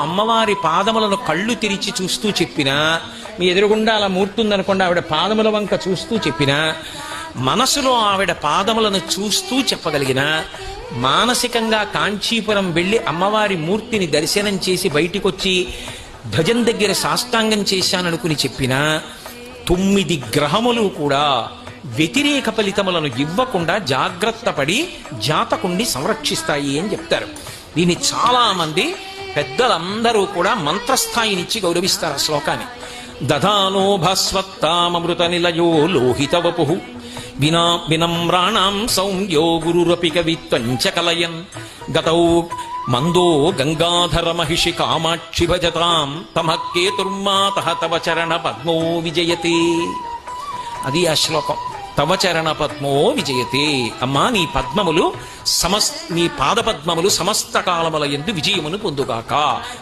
అమ్మవారి పాదములను కళ్ళు తెరిచి చూస్తూ చెప్పినా, మీ ఎదురుగుండా అలా మూర్తుందనుకోండి, ఆవిడ పాదముల వంక చూస్తూ చెప్పినా, మనసులో ఆవిడ పాదములను చూస్తూ చెప్పగలిగిన, మానసికంగా కాంచీపురం వెళ్ళి అమ్మవారి మూర్తిని దర్శనం చేసి బయటికొచ్చి ధ్వజం దగ్గర సాష్టాంగం చేశాననుకుని చెప్పినా, 9 గ్రహములు కూడా వ్యతిరేక ఫలితములను ఇవ్వకుండా జాగ్రత్త పడి జాతకుణ్ణి సంరక్షిస్తాయి అని చెప్తారు. దీన్ని చాలా మంది పెద్దలందరూ కూడా మంత్రస్థాయినిచ్చి గౌరవిస్తారు ఆ శ్లోకాన్ని. దధానో భాస్వత్తామృత నిలయో లోహిత వపు వినమ్రాణం సౌమ్యో గురురపి కవిత్వంచ కలయన్ గతౌ మందో గంగాధర మహిషి కామాక్షి భజతాం తమఃకేతుర్మాతః తవ చరణ పద్మో విజయతే. అది ఆ శ్లోకం. తవ చరణ పద్మో విజయతే. అమ్మా, నీ పద్మములు నీ పాదపద్మములు సమస్త కాలముల యందు విజయమును పొందుగాక.